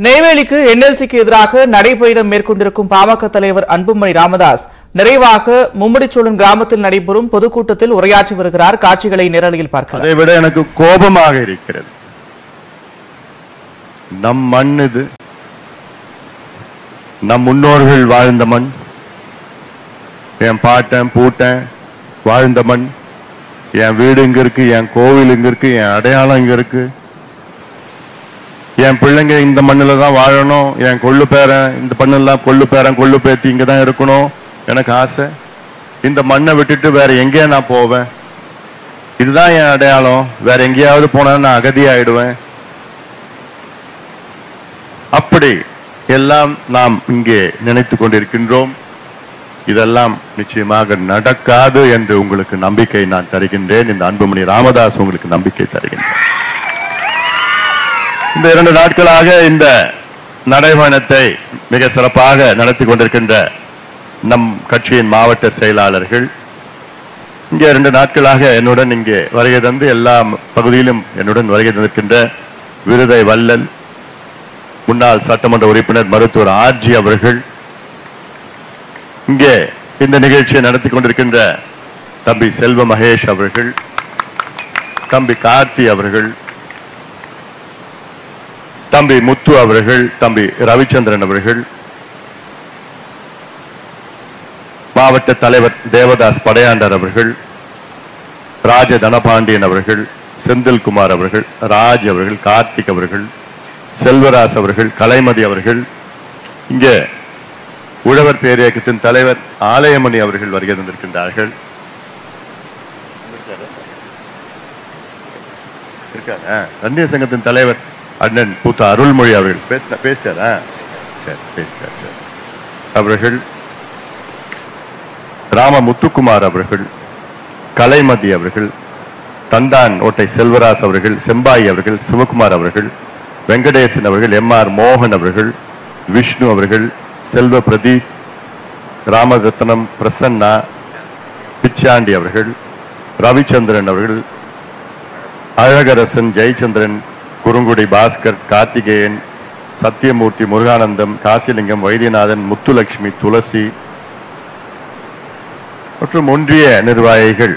நெய்வேலிக்கு NLC-க்கு எதிராக நடைபயணம் மேற்கொண்டிருக்கும் பாமக தலைவர் அன்புமணி ராமதாஸ் நிறைவாக மும்முடிச்சோழன் கிராமத்தில் நடைபெறும் பொதுக்கூட்டத்தில் உரையாற்றி வருகிறார். காட்சிகளை நேரலையில் பார்க்கலாம். அதை விட எனக்கு கோபமாக இருக்கிறது. நம் மண் இது, நம் முன்னோர்கள் வாழ்ந்த மண், என் பாட்டன் பூட்டன் வாழ்ந்த மண், என் வீடு இங்க இருக்கு, என் கோவில் இங்க இருக்கு, என் அடையாளம் இங்க இருக்கு, என் பிள்ளைங்க இந்த மண்ணில் தான் வாழணும், என் கொள்ளு பேரன் இந்த மண்ணெல்லாம் கொள்ளு பேரன் கொள்ளு பேத்தி இங்க தான் இருக்கணும் எனக்கு ஆசை. இந்த மண்ணை விட்டுட்டு வேற எங்கேயா நான் போவேன்? இதுதான் என் அடையாளம். வேற எங்கேயாவது போனா நான் அகதியாயிடுவேன். அப்படி எல்லாம் நாம் இங்கே நினைத்து கொண்டிருக்கின்றோம். இதெல்லாம் நிச்சயமாக நடக்காது என்று உங்களுக்கு நம்பிக்கை நான் தருகின்றேன். இந்த அன்புமணி ராமதாஸ் உங்களுக்கு நம்பிக்கை தருகின்றேன். இந்த 2 நாட்களாக இந்த நடைபயணத்தை மிக சிறப்பாக நடத்தி கொண்டிருக்கின்ற நம் கட்சியின் மாவட்ட செயலாளர்கள் இங்கே 2 நாட்களாக என்னுடன் இங்கே வருகை தந்து எல்லா பகுதியிலும் என்னுடன் வருகை தந்திருக்கின்ற விருதை வள்ளல் முன்னாள் சட்டமன்ற உறுப்பினர் மருத்துவர் ஆர்ஜி அவர்கள், இங்கே இந்த நிகழ்ச்சியை நடத்தி கொண்டிருக்கின்ற தம்பி செல்வ மகேஷ் அவர்கள், தம்பி கார்த்தி அவர்கள், தம்பி முத்து அவர்கள், தம்பி ரவிச்சந்திரன் அவர்கள், மாவட்ட தலைவர் தேவதாஸ் படையாண்டர் அவர்கள், ராஜ தனபாண்டியன் அவர்கள், செந்தில்குமார் அவர்கள், ராஜ் அவர்கள், கார்த்திக் அவர்கள், செல்வராஜ் அவர்கள், கலைமதி அவர்கள், இங்கே உழவர் பேரியக்கத்தின் தலைவர் ஆலயமணி அவர்கள் வருகை தந்திருக்கின்றார்கள். ரன்னிய சங்கத்தின் தலைவர் அண்ணன் பூத்த அருள்மொழி அவர்கள் பேசிட்டாரா? சரி, பேசிட்டார் சார். அவர்கள், ராம முத்துக்குமார் அவர்கள், கலைமதி அவர்கள், தந்தான் ஓட்டை செல்வராஜ் அவர்கள், செம்பாய் அவர்கள், சிவகுமார் அவர்கள், வெங்கடேசன் அவர்கள், MR மோகன் அவர்கள், விஷ்ணு அவர்கள், செல்வ பிரதீப், ராமரத்னம், பிரசன்னா, பிச்சாண்டி அவர்கள், ரவிச்சந்திரன் அவர்கள், அழகரசன், ஜெயச்சந்திரன், குறுங்குடி பாஸ்கர், கார்த்திகேயன், சத்தியமூர்த்தி, முருகானந்தம், காசிலிங்கம், வைத்தியநாதன், முத்துலட்சுமி, துளசி மற்றும் ஒன்றிய நிர்வாகிகள்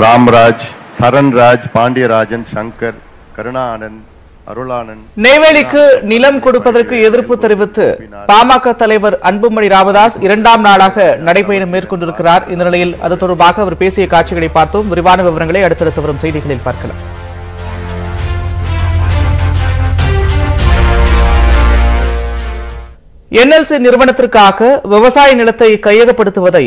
ராம்ராஜ், சரண்ராஜ், பாண்டியராஜன், சங்கர், கருணானந்த், அருளானந்த். நெய்வேலிக்கு நிலம் கொடுப்பதற்கு எதிர்ப்பு தெரிவித்து பாமக தலைவர் அன்புமணி ராமதாஸ் 2ஆம் நாளாக நடைபயணம் மேற்கொண்டிருக்கிறார். இந்த நிலையில் அது தொடர்பாக அவர் பேசிய காட்சிகளை பார்த்தோம். விரிவான விவரங்களை அடுத்தடுத்து வரும் செய்திகளில் பார்க்கலாம். NLC நிறுவனத்திற்காக விவசாய நிலத்தை கையகப்படுத்துவதை